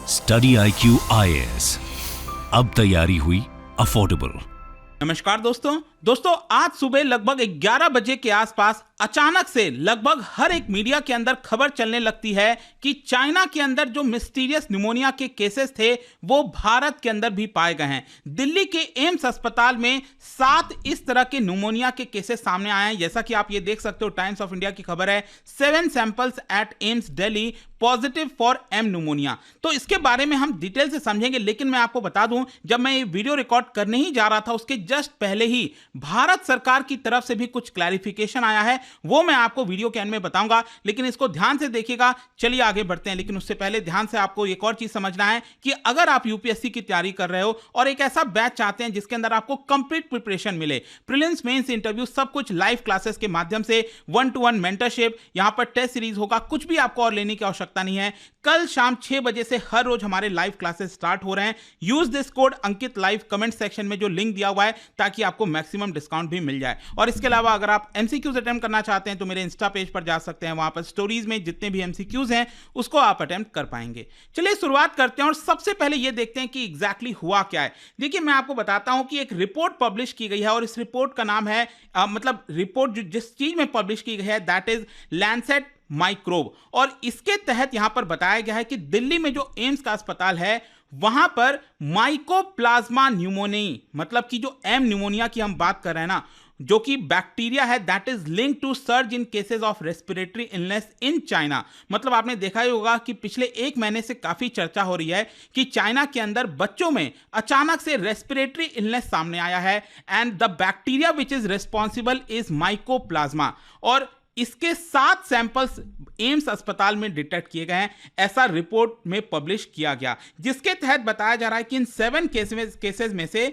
Study IQ IAS, अब तैयारी हुई अफोर्डेबल। नमस्कार दोस्तों आज सुबह लगभग 11 बजे के आसपास अचानक से लगभग हर एक मीडिया के अंदर खबर चलने लगती है कि चाइना के अंदर जो मिस्टीरियस निमोनिया के केसेस थे वो भारत के अंदर भी पाए गए हैं। दिल्ली के एम्स अस्पताल में 7 इस तरह के निमोनिया के केसेस सामने आए हैं। जैसा कि आप ये देख सकते हो, टाइम्स ऑफ इंडिया की खबर है, 7 samples at AIIMS Delhi positive for M pneumonia. तो इसके बारे में हम डिटेल से समझेंगे, लेकिन मैं आपको बता दूं, जब मैं ये वीडियो रिकॉर्ड करने ही जा रहा था उसके जस्ट पहले ही भारत सरकार की तरफ से भी कुछ क्लैरिफिकेशन आया है, वो मैं आपको वीडियो के एंड में बताऊंगा, लेकिन इसको ध्यान से देखिएगा। चलिए आगे बढ़ते हैं, लेकिन उससे पहले ध्यान से आपको एक और चीज समझना है कि अगर आप यूपीएससी की तैयारी कर रहे हो और एक ऐसा बैच चाहते हैं जिसके अंदर आपको कंप्लीट प्रिपरेशन मिले, प्रीलिम्स मेंस इंटरव्यू सब कुछ लाइव क्लासेस के माध्यम से, 1-to-1 मेंटरशिप, यहां पर टेस्ट सीरीज होगा, कुछ भी आपको और लेने की आवश्यकता नहीं है। कल शाम 6 बजे से हर रोज हमारे लाइव क्लासेस स्टार्ट हो रहे हैं। Use this code Ankit live comment section में जो लिंक दिया हुआ है, ताकि आपको मैक्सिमम डिस्काउंट भी मिल जाए। और इसके अलावा अगर आप एमसीक्यूज अटेम्प्ट करना चाहते हैं तो मेरे इंस्टा पेज पर जा सकते हैं, वहां पर स्टोरीज में जितने भी एमसीक्यूज हैं उसको आप अटेम्प्ट कर पाएंगे। चलिए शुरुआत करते हैं और सबसे पहले यह देखते हैं कि एग्जैक्टली हुआ क्या है। देखिए, मैं आपको बताता हूं कि एक रिपोर्ट पब्लिश की गई है और इस रिपोर्ट का नाम है रिपोर्ट जिस चीज में पब्लिश की गई है दैट इज लैंसेट माइक्रोब। और इसके तहत यहां पर बताया गया है कि दिल्ली में जो एम्स का अस्पताल है वहां पर माइकोप्लाज्मा न्यूमोनिया, मतलब कि जो एम न्यूमोनिया की हम बात कर रहे हैं ना, जो कि बैक्टीरिया है that is link to surge in cases of respiratory illness in China. मतलब आपने देखा ही होगा कि पिछले 1 महीने से काफी चर्चा हो रही है कि चाइना के अंदर बच्चों में अचानक से रेस्पिरेटरी इलनेस सामने आया है and the bacteria which is responsible is mycoplasma. और इसके 7 सैंपल्स एम्स अस्पताल में डिटेक्ट किए गए हैं, ऐसा रिपोर्ट में पब्लिश किया गया, जिसके तहत बताया जा रहा है कि इन 7 केसेस में से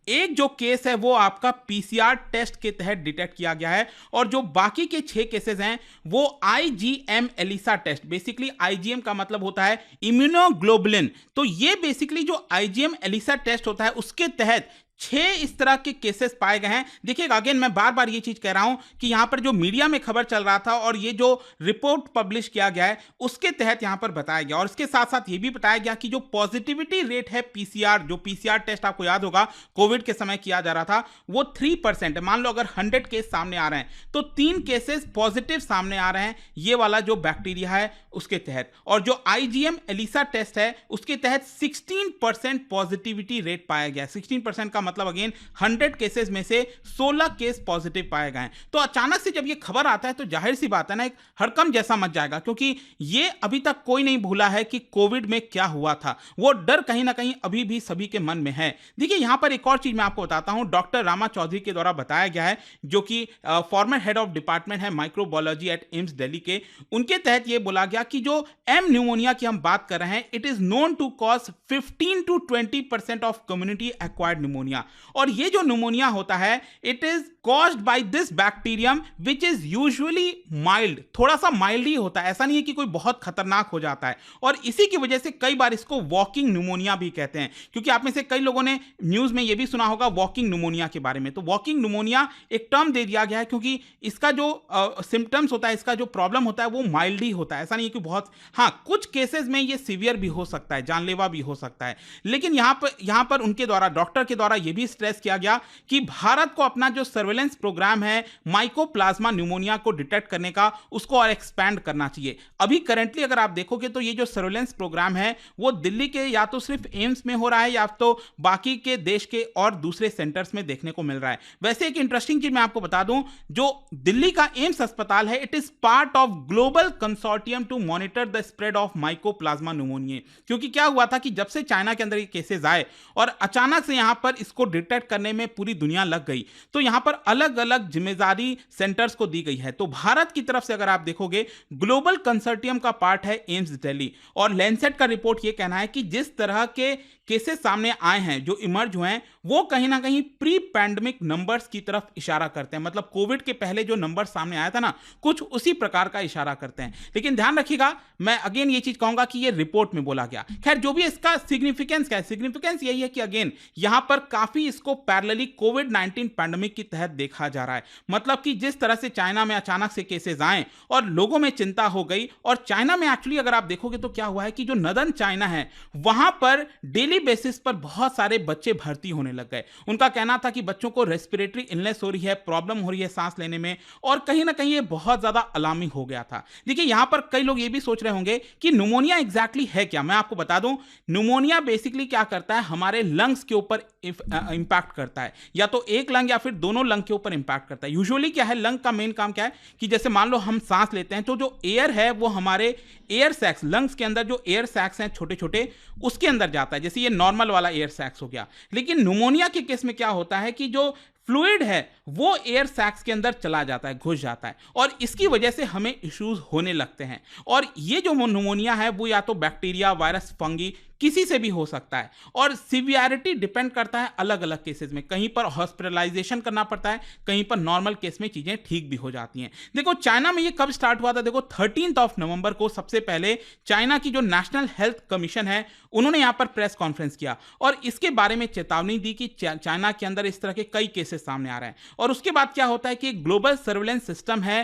एक जो केस है वो आपका पीसीआर टेस्ट के तहत डिटेक्ट किया गया है और जो बाकी के 6 केसेस हैं वो IgM ELISA test. Basically IgM का मतलब होता है इम्यूनोग्लोबुलिन। तो ये बेसिकली जो आईजीएम एलिसा टेस्ट होता है उसके तहत 6 इस तरह के केसेस पाए गए हैं। देखिएगा, अगेन मैं बार बार ये चीज कह रहा हूं कि यहां पर जो मीडिया में खबर चल रहा था और ये जो रिपोर्ट पब्लिश किया गया है उसके तहत यहां पर बताया गया, और इसके साथ साथ ये भी बताया गया कि जो पॉजिटिविटी रेट है पीसीआर, जो पीसीआर टेस्ट आपको याद होगा कोविड के समय किया जा रहा था, वो 3% है। मान लो अगर 100 केस सामने आ रहे हैं तो 3 केसेस पॉजिटिव सामने आ रहे हैं, ये वाला जो बैक्टीरिया है उसके तहत। और जो आईजीएम एलिसा टेस्ट है उसके तहत 16% पॉजिटिविटी रेट पाया गया। 16% का मतलब अगेन 100 केसेस में से 16 केस पॉजिटिव पाए गए हैं। तो अचानक से जब ये खबर आता है तो जाहिर सी बात है ना, एक हड़कंप जैसा मच जाएगा, क्योंकि ये अभी तक कोई नहीं भूला है कि कोविड में क्या हुआ था। वो डर कहीं ना कहीं अभी भी सभी के मन में है। देखिए, यहां पर एक और चीज मैं आपको बताता हूं, डॉक्टर रामा चौधरी के द्वारा बताया गया है, जो कि फॉर्मर हेड ऑफ डिपार्टमेंट है माइक्रोबायोलॉजी एट एम्स दिल्ली के। उनके तहत ये बोला गया कि जो एम न्यूमोनिया की हम बात कर रहे हैं, it is known to cause 15 to 20% of community acquired pneumonia. और ये जो निमोनिया होता है it is caused by this bacterium which is usually mild. थोड़ा सा माइल्ड ही होता है, ऐसा नहीं है कि कोई बहुत खतरनाक हो जाता है। और इसी की वजह से कई बार इसको वॉकिंग निमोनिया भी कहते हैं, क्योंकि आप में से कई लोगों ने न्यूज में यह भी सुना होगा वॉकिंग निमोनिया के बारे में। तो वॉकिंग निमोनिया एक टर्म दे दिया गया है क्योंकि इसका जो सिम्टम्स होता है, इसका जो प्रॉब्लम होता है वो माइल्ड ही होता है। ऐसा नहीं है कि बहुत, हाँ कुछ केसेस में ये सीवियर भी हो सकता है, जानलेवा भी हो सकता है। लेकिन यहां पर उनके द्वारा, डॉक्टर के द्वारा यह भी स्ट्रेस किया गया कि भारत को अपना जो सर्वेलेंस प्रोग्राम है माइकोप्लाज्मा न्यूमोनिया को डिटेक्ट करने का, उसको और एक्सपैंड करना चाहिए। अभी करंटली अगर आप देखोगे तो ये जो सर्वेलेंस प्रोग्राम है वो दिल्ली के या तो सिर्फ एम्स में हो रहा है या तो बाकी के देश के और दूसरे सेंटर्स में देखने को मिल रहा है। वैसे एक इंटरेस्टिंग चीज मैं आपको बता दूं, जो दिल्ली का एम्स अस्पताल है it is part of global consortium to monitor the spread of mycoplasma pneumoniae. क्योंकि क्या हुआ था कि जब से चाइना के अंदर ये केसेस आए और अचानक से यहां पर इसको डिटेक्ट करने में पूरी दुनिया लग गई, तो यहां पर अलग अलग जिम्मेदारी सेंटर्स को दी गई है। तो भारत की तरफ से अगर आप देखोगे, ग्लोबल कंसोर्टियम का पार्ट है एम्स दिल्ली, और लैंसेट का रिपोर्ट यह कहना है कि जिस तरह के केसेस सामने आए हैं, जो इमर्ज हुए हैं, वो कहीं ना कहीं प्री पैंडमिक नंबर्स की तरफ इशारा करते हैं। मतलब कोविड के पहले जो नंबर सामने आया था ना, कुछ उसी प्रकार का इशारा करते हैं। लेकिन ध्यान रखिएगा, मैं अगेन ये चीज कहूंगा कि ये रिपोर्ट में बोला गया। खैर, जो भी इसका सिग्निफिकेंस क्या है, सिग्निफिकेंस यही है कि अगेन यहां पर काफी इसको पैरेलली कोविड-19 पैंडेमिक के तहत देखा जा रहा है। मतलब कि जिस तरह से चाइना में अचानक से केसेस आए और लोगों में चिंता हो गई, और चाइना में एक्चुअली अगर आप देखोगे तो क्या हुआ है कि जो नदन चाइना है वहां पर डेली बेसिस पर बहुत सारे बच्चे भर्ती होने लग गए। उनका कहना था कि बच्चों को रेस्पिरेटरी इलनेस हो रही है, प्रॉब्लम हो रही है सांस लेने में, और कहीं ना कहीं ये बहुत ज्यादा अलार्मिंग हो गया था। देखिए, यहां पर कई लोग ये भी सोच रहे होंगे कि न्यूमोनिया एग्जैक्टली है क्या। मैं आपको बता दूं, न्यूमोनिया बेसिकली क्या करता है, हमारे लंग्स के ऊपर इंपैक्ट करता है, या तो एक लंग या फिर दोनों लंग के ऊपर इंपैक्ट करता है। यूजुअली क्या है, लंग का मेन काम क्या है कि जैसे मान लो हम सांस लेते हैं तो जो एयर है वो हमारे एयर सैक्स, लंग्स के अंदर जो एयर सैक्स हैं छोटे छोटे, उसके अंदर जाता है। जैसे ये नॉर्मल वाला एयर सैक्स हो गया। लेकिन न्यूमोनिया के केस में क्या होता है कि जो फ्लूइड है वो एयर सैक्स के अंदर चला जाता है, घुस जाता है, और इसकी वजह से हमें इश्यूज होने लगते हैं। और ये जो न्यूमोनिया है वो या तो बैक्टीरिया, वायरस, फंगी, किसी से भी हो सकता है, और सिवियरिटी डिपेंड करता है अलग अलग केसेस में। कहीं पर हॉस्पिटलाइजेशन करना पड़ता है, कहीं पर नॉर्मल केस में चीजें ठीक भी हो जाती हैं। देखो, चाइना में ये कब स्टार्ट हुआ था, देखो 13 नवंबर को सबसे पहले चाइना की जो नेशनल हेल्थ कमीशन है उन्होंने यहां पर प्रेस कॉन्फ्रेंस किया और इसके बारे में चेतावनी दी कि चाइना के अंदर इस तरह के कई केसेस सामने आ रहे हैं। और उसके बाद क्या होता है कि एक ग्लोबल सर्वेलेंस सिस्टम है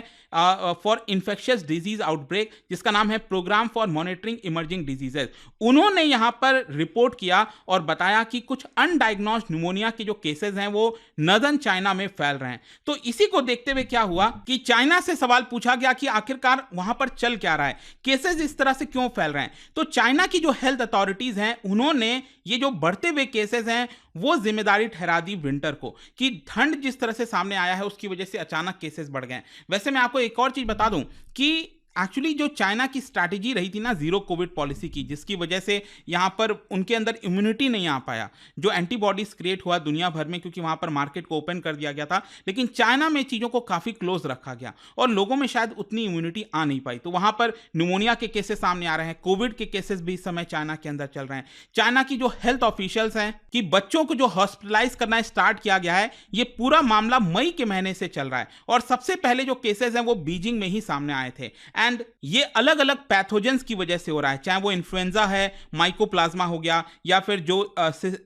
फॉर इन्फेक्शियस डिजीज आउटब्रेक, जिसका नाम है programme for monitoring emerging diseases. उन्होंने यहां पर रिपोर्ट किया और बताया कि कुछ अनडायग्नोस्ड न्यूमोनिया के जो केसेस हैं वो नदन चाइना में फैल रहे हैं। तो इसी को देखते हुए क्या हुआ कि चाइना से सवाल पूछा गया कि आखिरकार वहां पर चल क्या रहा है, केसेस इस तरह से क्यों फैल रहे हैं। तो चाइना की जो हेल्थ अथॉरिटीज हैं उन्होंने ये जो बढ़ते हुए केसेस हैं वो जिम्मेदारी ठहरा दी विंटर को, कि ठंड जिस तरह से सामने आया है उसकी वजह से अचानक केसेस बढ़ गए। वैसे मैं आपको एक और चीज बता दूं कि एक्चुअली जो चाइना की स्ट्रैटेजी रही थी ना जीरो कोविड पॉलिसी की, जिसकी वजह से यहां पर उनके अंदर इम्यूनिटी नहीं आ पाया, जो एंटीबॉडीज क्रिएट हुआ दुनिया भर में क्योंकि वहां पर मार्केट को ओपन कर दिया गया था, लेकिन चाइना में चीजों को काफी क्लोज रखा गया और लोगों में शायद उतनी इम्यूनिटी आ नहीं पाई। तो वहां पर न्यूमोनिया के केसेस सामने आ रहे हैं, कोविड के केसेस भी इस समय चाइना के अंदर चल रहे हैं। चाइना की जो हेल्थ ऑफिशियल्स हैं कि बच्चों को जो हॉस्पिटलाइज करना स्टार्ट किया गया है, ये पूरा मामला मई के महीने से चल रहा है और सबसे पहले जो केसेस हैं वो बीजिंग में ही सामने आए थे। एंड ये अलग अलग पैथोजेंस की वजह से हो रहा है, चाहे वो इन्फ्लुएंजा है, माइकोप्लाज्मा हो गया, या फिर जो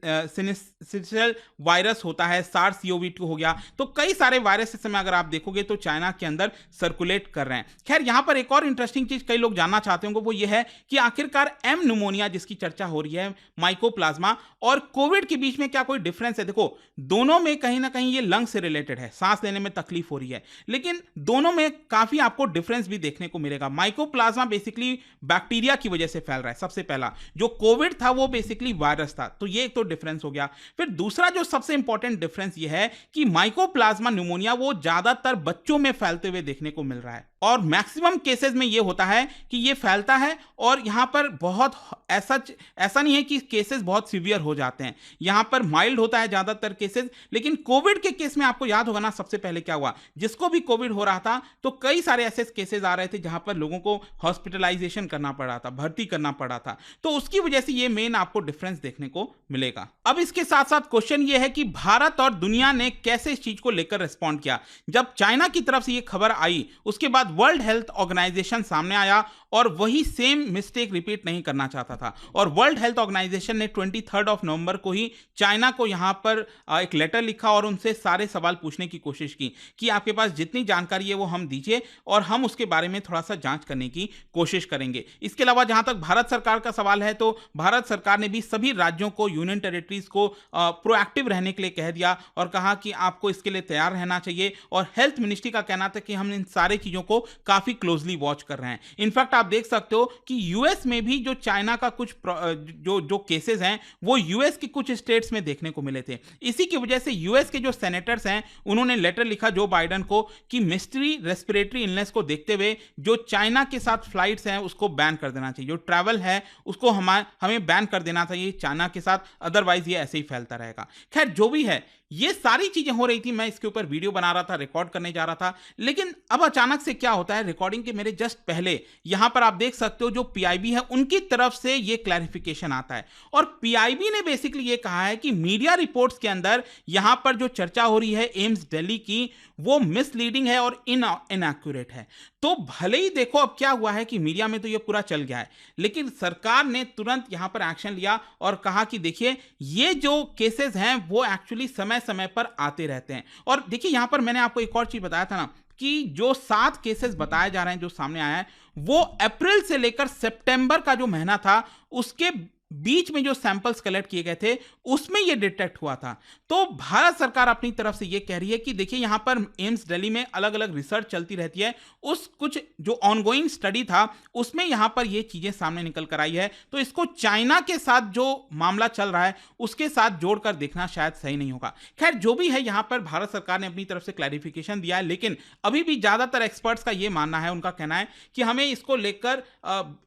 सिनेस्टल वायरस होता है SARS-CoV-2 हो गया। तो कई सारे वायरस इस समय अगर आप देखोगे तो चाइना के अंदर सर्कुलेट कर रहे हैं। खैर, यहां पर एक और इंटरेस्टिंग चीज कई लोग जानना चाहते होंगे, वो ये है कि आखिरकार एम न्यूमोनिया जिसकी चर्चा हो रही है, माइकोप्लाज्मा और कोविड के बीच में क्या कोई डिफरेंस है। देखो, दोनों में कहीं ना कहीं ये लंग से रिलेटेड है, सांस लेने में तकलीफ हो रही है, लेकिन दोनों में काफी आपको डिफरेंस भी देखने को मिलेगा। माइकोप्लाज्मा बेसिकली बैक्टीरिया की वजह से फैल रहा है सबसे पहला, जो कोविड था वो बेसिकली वायरस था, तो ये एक तो डिफरेंस हो गया। फिर दूसरा जो सबसे इंपॉर्टेंट डिफरेंस ये है कि माइकोप्लाज्मा न्यूमोनिया वो ज्यादातर बच्चों में फैलते हुए देखने को मिल रहा है और मैक्सिमम केसेस में ये होता है कि ये फैलता है और यहां पर बहुत ऐसा नहीं है कि केसेस बहुत सीवियर हो जाते हैं, यहां पर माइल्ड होता है ज्यादातर केसेस। लेकिन कोविड के केस में आपको याद होगा ना, सबसे पहले क्या हुआ, जिसको भी कोविड हो रहा था तो कई सारे ऐसे केसेस आ रहे थे जहां पर लोगों को हॉस्पिटलाइजेशन करना पड़ रहा था, भर्ती करना पड़ा था, तो उसकी वजह से ये मेन आपको डिफरेंस देखने को मिलेगा। अब इसके साथ साथ क्वेश्चन ये है कि भारत और दुनिया ने कैसे इस चीज को लेकर रिस्पॉन्ड किया। जब चाइना की तरफ से ये खबर आई उसके बाद वर्ल्ड हेल्थ ऑर्गेनाइजेशन सामने आया और वही सेम मिस्टेक रिपीट नहीं करना चाहता था, और वर्ल्ड हेल्थ ऑर्गेनाइजेशन ने 23 नवंबर को ही चाइना को यहां पर एक लेटर लिखा और उनसे सारे सवाल पूछने की कोशिश की कि आपके पास जितनी जानकारी है वो हम दीजिए और हम उसके बारे में थोड़ा सा जांच करने की कोशिश करेंगे। इसके अलावा जहां तक भारत सरकार का सवाल है तो भारत सरकार ने भी सभी राज्यों को, यूनियन टेरिटरीज को प्रोएक्टिव रहने के लिए कह दिया और कहा कि आपको इसके लिए तैयार रहना चाहिए। और हेल्थ मिनिस्ट्री का कहना था कि हम इन सारे चीजों को काफी क्लोजली वॉच कर रहे हैं। इनफैक्ट आप देख सकते हो कि यूएस में भी जो चाइना का कुछ जो केसेस हैं वो यूएस के कुछ स्टेट्स में देखने को मिले थे। इसी की वजह से यूएस के जो सेनेटर्स हैं उन्होंने लेटर लिखा जो बाइडेन को कि मिस्ट्री रेस्पिरेटरी इलनेस को देखते हुए जो चाइना के साथ फ्लाइट्स हैं उसको बैन कर देना चाहिए, जो ट्रैवल है उसको हमें बैन कर देना चाहिए चाइना के साथ, अदरवाइज ये ऐसे ही फैलता रहेगा। खैर, जो भी है, ये सारी चीजें हो रही थी, मैं इसके ऊपर वीडियो बना रहा था, रिकॉर्ड करने जा रहा था, लेकिन अब अचानक से क्या होता है, रिकॉर्डिंग के मेरे जस्ट पहले यहां पर आप देख सकते हो जो पीआईबी है उनकी तरफ से ये क्लैरिफिकेशन आता है, और पीआईबी ने बेसिकली ये कहा है कि मीडिया रिपोर्ट्स के अंदर यहां पर जो चर्चा हो रही है एम्स दिल्ली की वो मिसलीडिंग है और इनएक्यूरेट है। तो भले ही देखो अब क्या हुआ है कि मीडिया में तो ये पूरा चल गया है, लेकिन सरकार ने तुरंत यहां पर एक्शन लिया और कहा कि देखिए ये जो केसेस हैं वो एक्चुअली समय समय पर आते रहते हैं। और देखिए यहां पर मैंने आपको एक और चीज बताया था ना कि जो 7 केसेस बताए जा रहे हैं जो सामने आया है वो अप्रैल से लेकर सितंबर का जो महीना था उसके बीच में जो सैंपल्स कलेक्ट किए गए थे उसमें ये डिटेक्ट हुआ था। तो भारत सरकार अपनी तरफ से ये कह रही है कि देखिए यहां पर एम्स दिल्ली में अलग अलग रिसर्च चलती रहती है, उस कुछ जो ऑनगोइंग स्टडी था उसमें यहां पर ये चीजें सामने निकल कर आई है। तो इसको चाइना के साथ जो मामला चल रहा है उसके साथ जोड़कर देखना शायद सही नहीं होगा। खैर जो भी है यहां पर भारत सरकार ने अपनी तरफ से क्लैरिफिकेशन दिया है, लेकिन अभी भी ज्यादातर एक्सपर्ट्स का यह मानना है, उनका कहना है कि हमें इसको लेकर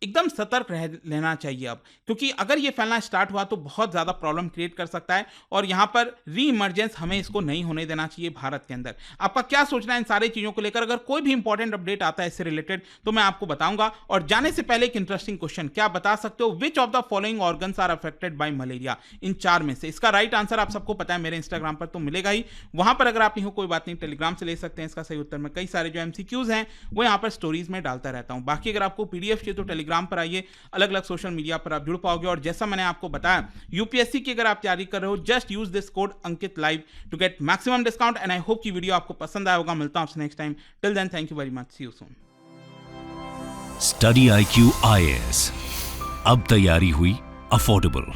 एकदम सतर्क रहना चाहिए अब, क्योंकि अगर ये फैलना स्टार्ट हुआ तो बहुत ज्यादा प्रॉब्लम क्रिएट कर सकता है और यहां पर री इमर्जेंस हमें इसको नहीं होने देना चाहिए भारत के अंदर। आपका क्या सोचना है इन सारी चीजों को लेकर? अगर कोई भी इंपॉर्टेंट अपडेट आता है इससे रिलेटेड तो मैं आपको बताऊंगा। और जाने से पहले एक इंटरेस्टिंग क्वेश्चन, क्या बता सकते हो which of the following organs are affected by malaria? इन 4 में से इसका राइट आंसर आप सबको पता है, मेरे इंस्टाग्राम पर तो मिलेगा ही, वहां पर अगर आप नहीं हो कोई बात नहीं, टेलीग्राम से ले सकते हैं इसका सही उत्तर। मैं कई सारे जो एमसीक्यूज हैं वो यहां पर स्टोरीज में डालता रहता हूं। बाकी अगर आपको पीडीएफ चाहिए तो टेलीग्राम पर आइए, अलग अलग सोशल मीडिया पर आप जुड़ पाओगे। और जैसा मैंने आपको बताया यूपीएससी की अगर आप तैयारी कर रहे हो just use this code Ankit live to get maximum discount. And I hope कि वीडियो आपको पसंद आया होगा। मिलता हूं आपसे next time. Till then thank you very much, see you soon. Study IQ IAS, अब तैयारी हुई अफोर्डेबल।